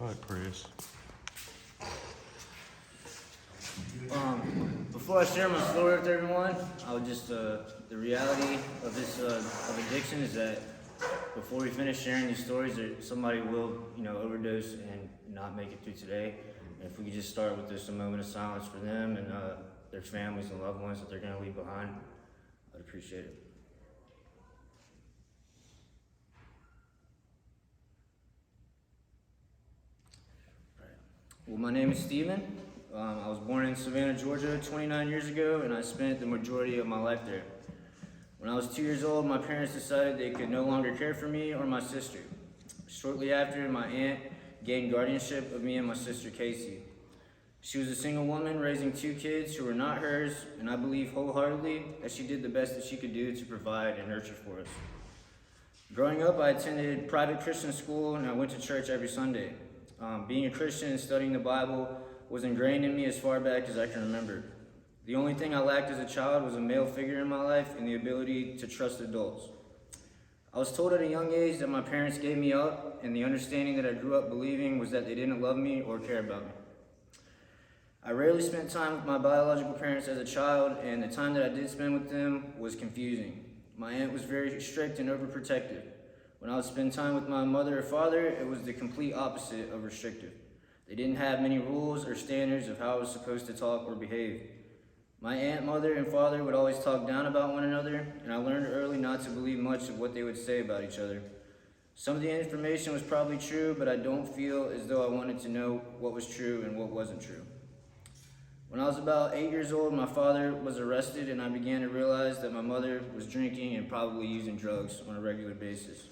All right, Chris. Before I share my story with everyone, I would just the reality of this of addiction is that before we finish sharing these stories, somebody will overdose and not make it through today. And if we could just start with just a moment of silence for them and their families and loved ones that they're going to leave behind, I'd appreciate it. Well, my name is Steven. I was born in Savannah, Georgia 29 years ago, and I spent the majority of my life there. When I was 2 years old, my parents decided they could no longer care for me or my sister. Shortly after, my aunt gained guardianship of me and my sister Casey. She was a single woman raising 2 kids who were not hers, and I believe wholeheartedly that she did the best that she could do to provide and nurture for us. Growing up, I attended private Christian school and I went to church every Sunday. Being a Christian and studying the Bible was ingrained in me as far back as I can remember. The only thing I lacked as a child was a male figure in my life and the ability to trust adults. I was told at a young age that my parents gave me up, and the understanding that I grew up believing was that they didn't love me or care about me. I rarely spent time with my biological parents as a child, and the time that I did spend with them was confusing. My aunt was very strict and overprotective. When I would spend time with my mother or father, it was the complete opposite of restrictive. They didn't have many rules or standards of how I was supposed to talk or behave. My aunt, mother, and father would always talk down about one another, and I learned early not to believe much of what they would say about each other. Some of the information was probably true, but I don't feel as though I wanted to know what was true and what wasn't true. When I was about 8 years old, my father was arrested, and I began to realize that my mother was drinking and probably using drugs on a regular basis.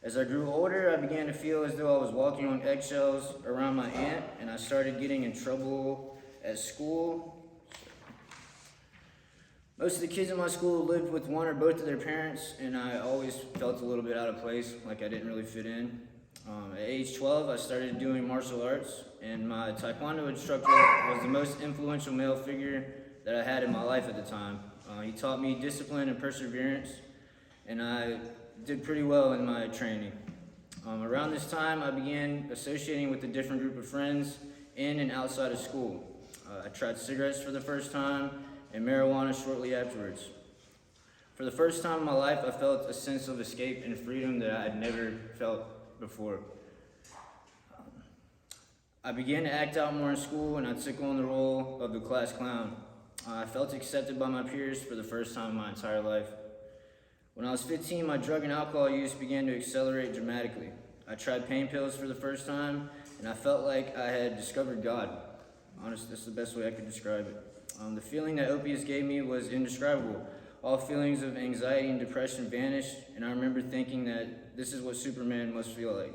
As I grew older, I began to feel as though I was walking on eggshells around my aunt, and I started getting in trouble at school. Most of the kids in my school lived with one or both of their parents, and I always felt a little bit out of place, like I didn't really fit in. At age 12, I started doing martial arts, and my Taekwondo instructor was the most influential male figure that I had in my life at the time. He taught me discipline and perseverance, and I did pretty well in my training. Around this time, I began associating with a different group of friends in and outside of school. I tried cigarettes for the first time and marijuana shortly afterwards. For the first time in my life, I felt a sense of escape and freedom that I had never felt before. I began to act out more in school, and I took on the role of the class clown. I felt accepted by my peers for the first time in my entire life. When I was 15, my drug and alcohol use began to accelerate dramatically. I tried pain pills for the first time, and I felt like I had discovered God. Honestly, that's the best way I could describe it. The feeling that opiates gave me was indescribable. All feelings of anxiety and depression vanished, and I remember thinking that this is what Superman must feel like.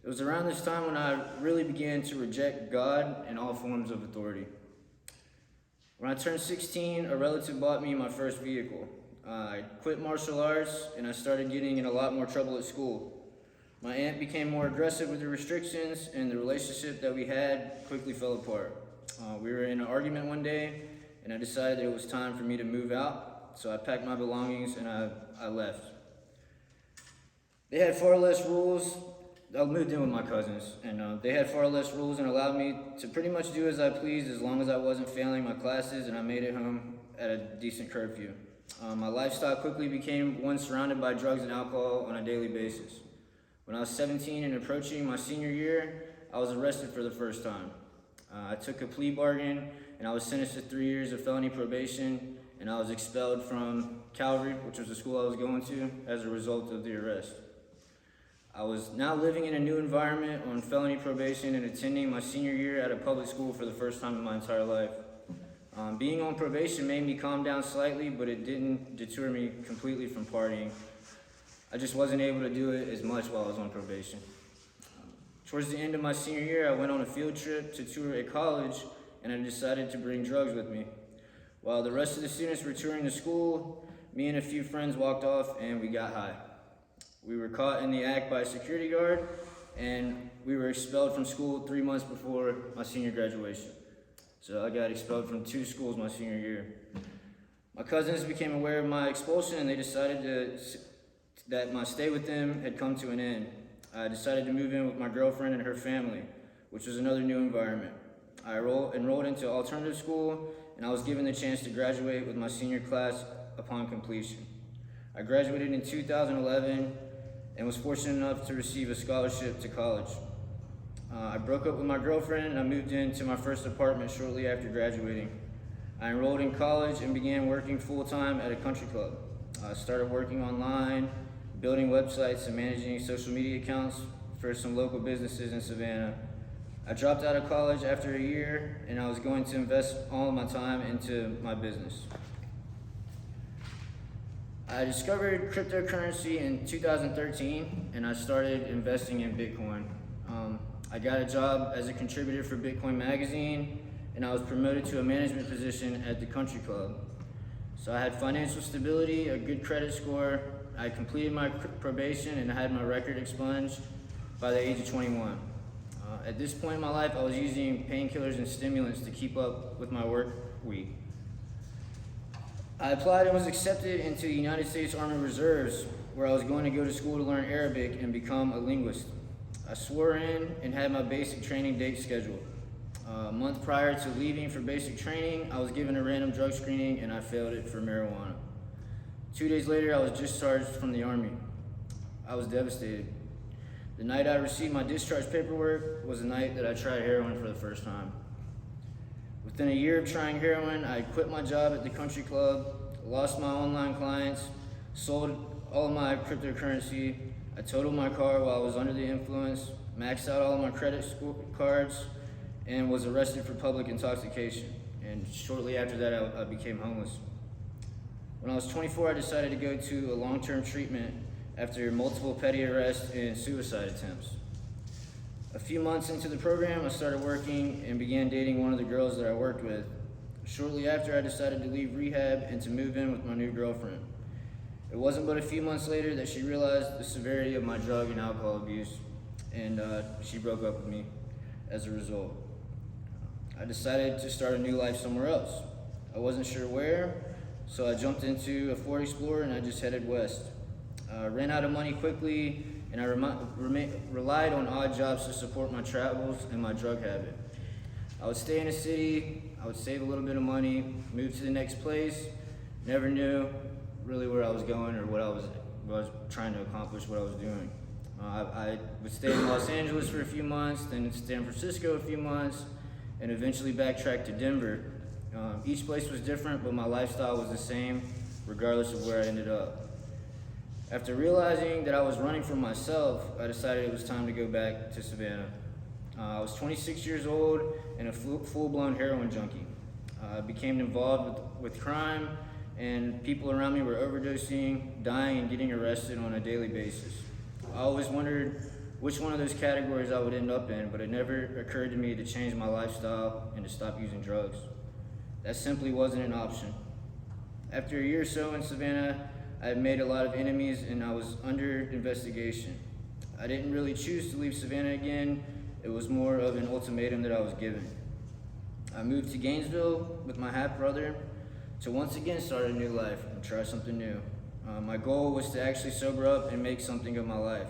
It was around this time when I really began to reject God and all forms of authority. When I turned 16, a relative bought me my first vehicle. I quit martial arts, and I started getting in a lot more trouble at school. My aunt became more aggressive with the restrictions, and the relationship that we had quickly fell apart. We were in an argument one day, and I decided that it was time for me to move out, so I packed my belongings and I left. They had far less rules. I moved in with my cousins, and they had far less rules and allowed me to pretty much do as I pleased as long as I wasn't failing my classes and I made it home at a decent curfew. My lifestyle quickly became one surrounded by drugs and alcohol on a daily basis. When I was 17 and approaching my senior year, I was arrested for the first time. I took a plea bargain, and I was sentenced to 3 years of felony probation, and I was expelled from Calvary, which was the school I was going to, as a result of the arrest. I was now living in a new environment on felony probation and attending my senior year at a public school for the first time in my entire life. Being on probation made me calm down slightly, but it didn't deter me completely from partying. I just wasn't able to do it as much while I was on probation. Towards the end of my senior year, I went on a field trip to tour a college, and I decided to bring drugs with me. While the rest of the students were touring the school, me and a few friends walked off and we got high. We were caught in the act by a security guard, and we were expelled from school 3 months before my senior graduation. So I got expelled from 2 schools my senior year. My cousins became aware of my expulsion, and they decided that my stay with them had come to an end. I decided to move in with my girlfriend and her family, which was another new environment. I enrolled into alternative school, and I was given the chance to graduate with my senior class upon completion. I graduated in 2011 and was fortunate enough to receive a scholarship to college. I broke up with my girlfriend and I moved into my first apartment shortly after graduating. I enrolled in college and began working full-time at a country club. I started working online, building websites and managing social media accounts for some local businesses in Savannah. I dropped out of college after a year and I was going to invest all of my time into my business. I discovered cryptocurrency in 2013 and I started investing in Bitcoin. I got a job as a contributor for Bitcoin Magazine and I was promoted to a management position at the country club. So I had financial stability, a good credit score, I completed my probation and I had my record expunged by the age of 21. At this point in my life, I was using painkillers and stimulants to keep up with my work week. I applied and was accepted into the United States Army Reserves, where I was going to go to school to learn Arabic and become a linguist. I swore in and had my basic training date scheduled. A month prior to leaving for basic training, I was given a random drug screening and I failed it for marijuana. 2 days later, I was discharged from the Army. I was devastated. The night I received my discharge paperwork was the night that I tried heroin for the first time. Within a year of trying heroin, I quit my job at the country club, lost my online clients, sold all of my cryptocurrency, I totaled my car while I was under the influence, maxed out all of my credit cards, and was arrested for public intoxication. And shortly after that, I became homeless. When I was 24, I decided to go to a long-term treatment after multiple petty arrests and suicide attempts. A few months into the program, I started working and began dating one of the girls that I worked with. Shortly after, I decided to leave rehab and to move in with my new girlfriend. It wasn't but a few months later that she realized the severity of my drug and alcohol abuse, and she broke up with me as a result. I decided to start a new life somewhere else. I wasn't sure where, so I jumped into a Ford Explorer and I just headed west. I ran out of money quickly, and I relied on odd jobs to support my travels and my drug habit. I would stay in a city, I would save a little bit of money, move to the next place, never knew really where I was going or what I was trying to accomplish, what I was doing. I would stay in Los Angeles for a few months, then San Francisco a few months, and eventually backtrack to Denver. Each place was different, but my lifestyle was the same, regardless of where I ended up. After realizing that I was running from myself, I decided it was time to go back to Savannah. I was 26 years old and a full-blown heroin junkie. I became involved with crime, and people around me were overdosing, dying, and getting arrested on a daily basis. I always wondered which one of those categories I would end up in, but it never occurred to me to change my lifestyle and to stop using drugs. That simply wasn't an option. After a year or so in Savannah, I had made a lot of enemies and I was under investigation. I didn't really choose to leave Savannah again. It was more of an ultimatum that I was given. I moved to Gainesville with my half-brother to once again start a new life and try something new. My goal was to actually sober up and make something of my life.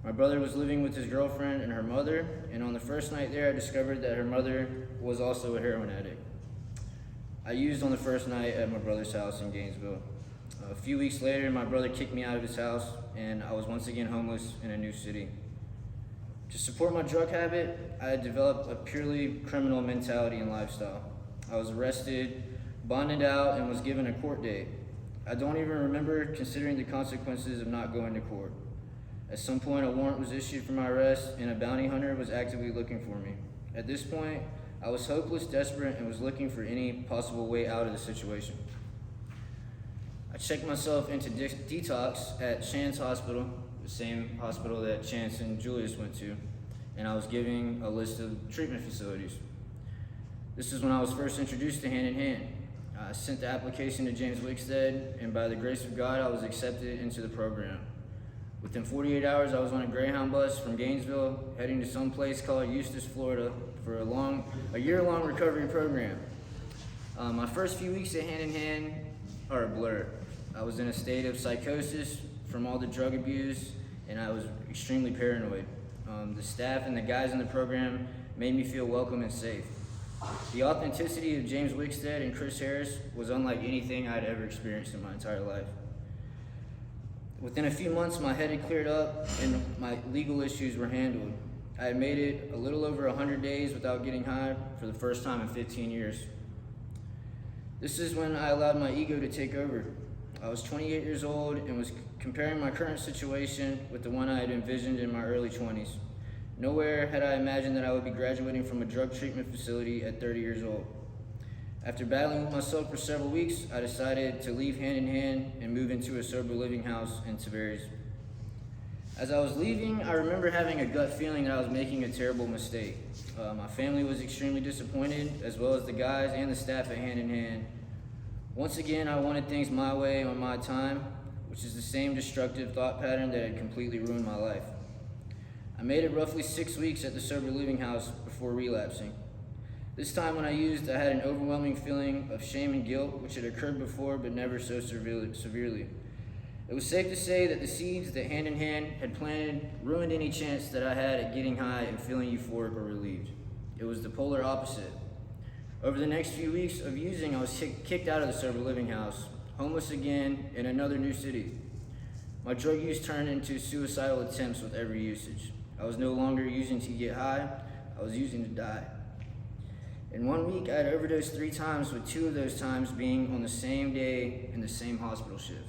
My brother was living with his girlfriend and her mother, and on the first night there, I discovered that her mother was also a heroin addict. I used on the first night at my brother's house in Gainesville. A few weeks later, my brother kicked me out of his house, and I was once again homeless in a new city. To support my drug habit, I had developed a purely criminal mentality and lifestyle. I was arrested, bonded out, and was given a court date. I don't even remember considering the consequences of not going to court. At some point, a warrant was issued for my arrest, and a bounty hunter was actively looking for me. At this point, I was hopeless, desperate, and was looking for any possible way out of the situation. I checked myself into detox at Shands Hospital, the same hospital that Chance and Julius went to, and I was giving a list of treatment facilities. This is when I was first introduced to Hand in Hand. I sent the application to James Wickstead, and by the grace of God, I was accepted into the program. Within 48 hours, I was on a Greyhound bus from Gainesville, heading to some place called Eustis, Florida, for a year-long recovery program. My first few weeks at Hand in Hand are a blur. I was in a state of psychosis from all the drug abuse and I was extremely paranoid. The staff and the guys in the program made me feel welcome and safe. The authenticity of James Wickstead and Chris Harris was unlike anything I'd ever experienced in my entire life. Within a few months, my head had cleared up and my legal issues were handled. I had made it a little over 100 days without getting high for the first time in 15 years. This is when I allowed my ego to take over. I was 28 years old and was comparing my current situation with the one I had envisioned in my early 20s. Nowhere had I imagined that I would be graduating from a drug treatment facility at 30 years old. After battling with myself for several weeks, I decided to leave Hand in Hand and move into a sober living house in Tavares. As I was leaving, I remember having a gut feeling that I was making a terrible mistake. My family was extremely disappointed, as well as the guys and the staff at Hand in Hand. Once again, I wanted things my way on my time, which is the same destructive thought pattern that had completely ruined my life. I made it roughly 6 weeks at the sober living house before relapsing. This time when I used, I had an overwhelming feeling of shame and guilt, which had occurred before but never so severely. It was safe to say that the seeds that Hand in Hand had planted ruined any chance that I had at getting high and feeling euphoric or relieved. It was the polar opposite. Over the next few weeks of using, I was kicked out of the sober living house, homeless again in another new city. My drug use turned into suicidal attempts with every usage. I was no longer using to get high, I was using to die. In 1 week, I had overdosed 3 times, with 2 of those times being on the same day in the same hospital shift.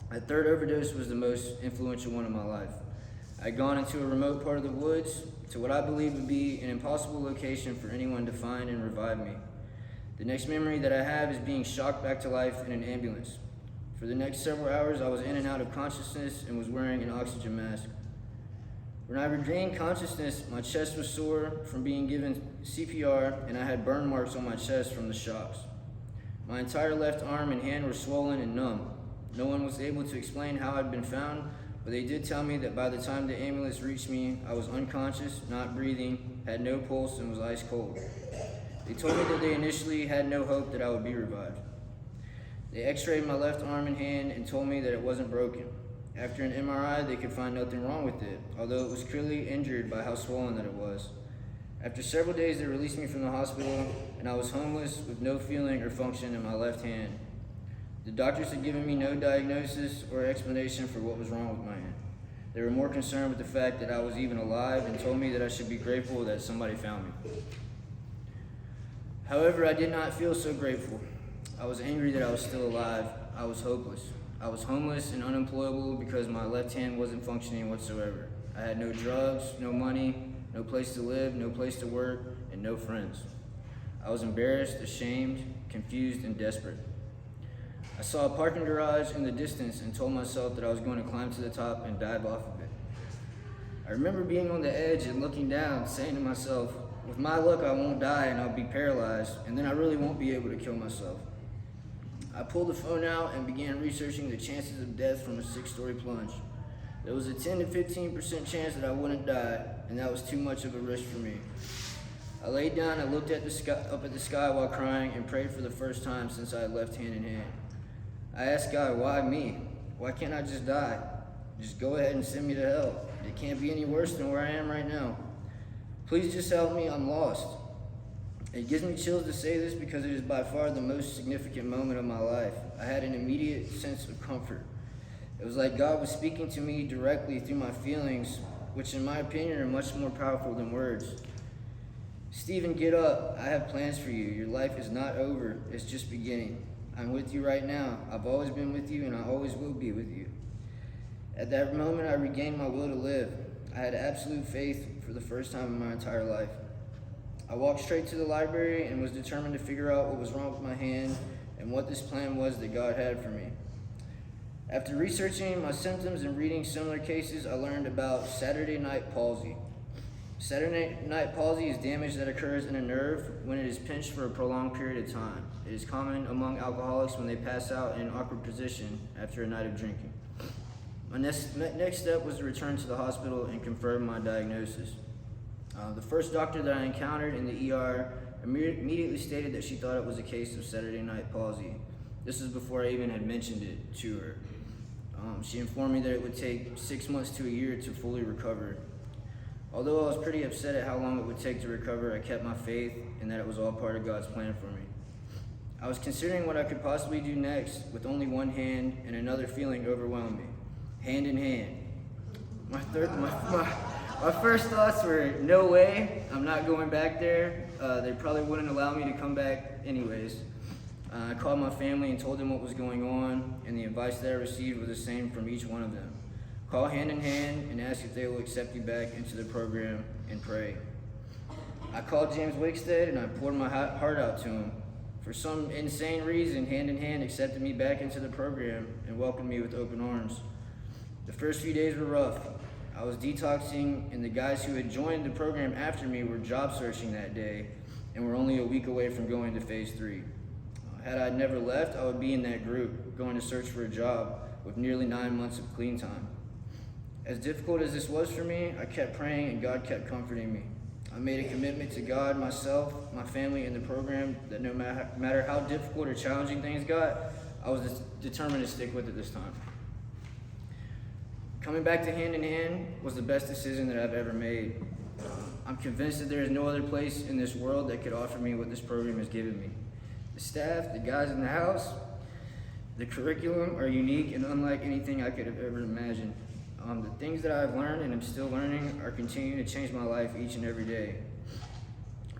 My third overdose was the most influential one of my life. I had gone into a remote part of the woods to what I believed would be an impossible location for anyone to find and revive me. The next memory that I have is being shocked back to life in an ambulance. For the next several hours, I was in and out of consciousness and was wearing an oxygen mask. When I regained consciousness, my chest was sore from being given CPR, and I had burn marks on my chest from the shocks. My entire left arm and hand were swollen and numb. No one was able to explain how I'd been found, but they did tell me that by the time the ambulance reached me, I was unconscious, not breathing, had no pulse, and was ice cold. They told me that they initially had no hope that I would be revived. They x-rayed my left arm and hand and told me that it wasn't broken. After an MRI, they could find nothing wrong with it, although it was clearly injured by how swollen that it was. After several days, they released me from the hospital, and I was homeless with no feeling or function in my left hand. The doctors had given me no diagnosis or explanation for what was wrong with my hand. They were more concerned with the fact that I was even alive and told me that I should be grateful that somebody found me. However, I did not feel so grateful. I was angry that I was still alive. I was hopeless. I was homeless and unemployable because my left hand wasn't functioning whatsoever. I had no drugs, no money, no place to live, no place to work, and no friends. I was embarrassed, ashamed, confused, and desperate. I saw a parking garage in the distance and told myself that I was going to climb to the top and dive off of it. I remember being on the edge and looking down, saying to myself, with my luck, I won't die and I'll be paralyzed, and then I really won't be able to kill myself. I pulled the phone out and began researching the chances of death from a 6-story plunge. There was a 10 to 15% chance that I wouldn't die, and that was too much of a risk for me. I laid down and looked at the sky, up at the sky while crying, and prayed for the first time since I had left Hand in Hand. I asked God, why me? Why can't I just die? Just go ahead and send me to hell. It can't be any worse than where I am right now. Please just help me, I'm lost. It gives me chills to say this because it is by far the most significant moment of my life. I had an immediate sense of comfort. It was like God was speaking to me directly through my feelings, which in my opinion are much more powerful than words. Stephen, get up. I have plans for you. Your life is not over. It's just beginning. I'm with you right now. I've always been with you, and I always will be with you. At that moment, I regained my will to live. I had absolute faith for the first time in my entire life. I walked straight to the library and was determined to figure out what was wrong with my hand and what this plan was that God had for me. After researching my symptoms and reading similar cases, I learned about Saturday night palsy. Saturday night palsy is damage that occurs in a nerve when it is pinched for a prolonged period of time. It is common among alcoholics when they pass out in an awkward position after a night of drinking. My next step was to return to the hospital and confirm my diagnosis. The first doctor that I encountered in the ER immediately stated that she thought it was a case of Saturday night palsy. This is before I even had mentioned it to her. She informed me that it would take 6 months to a year to fully recover. Although I was pretty upset at how long it would take to recover, I kept my faith and that it was all part of God's plan for me. I was considering what I could possibly do next with only one hand, and another feeling overwhelmed me. Hand in hand. My first thoughts were, no way, I'm not going back there. They probably wouldn't allow me to come back anyways. I called my family and told them what was going on, and the advice that I received was the same from each one of them. Call hand in hand and ask if they will accept you back into the program, and pray. I called James Wickstead and I poured my heart out to him. For some insane reason, Hand in Hand accepted me back into the program and welcomed me with open arms. The first few days were rough. I was detoxing, and the guys who had joined the program after me were job searching that day and were only a week away from going to phase 3. Had I never left, I would be in that group, going to search for a job with nearly 9 months of clean time. As difficult as this was for me, I kept praying and God kept comforting me. I made a commitment to God, myself, my family, and the program that no matter how difficult or challenging things got, I was determined to stick with it this time. Coming back to Hand in Hand was the best decision that I've ever made. I'm convinced that there is no other place in this world that could offer me what this program has given me. The staff, the guys in the house, the curriculum are unique and unlike anything I could have ever imagined. The things that I've learned and am still learning are continuing to change my life each and every day.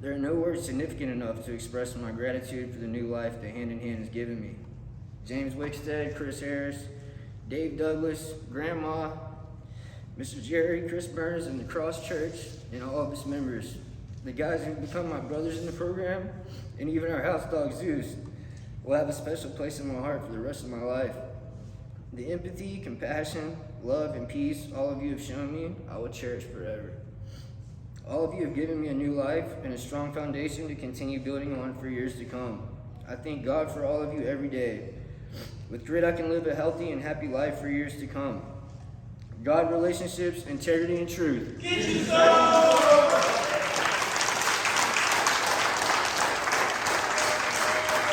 There are no words significant enough to express my gratitude for the new life that Hand in Hand has given me. James Wickstead, Chris Harris, Dave Douglas, Grandma, Mr. Jerry, Chris Burns, and the Cross Church, and all of its members. The guys who've become my brothers in the program, and even our house dog Zeus, will have a special place in my heart for the rest of my life. The empathy, compassion, love, and peace all of you have shown me, I will cherish forever. All of you have given me a new life and a strong foundation to continue building on for years to come. I thank God for all of you every day. With grit, I can live a healthy and happy life for years to come. God, relationships, integrity, and truth. Get you some!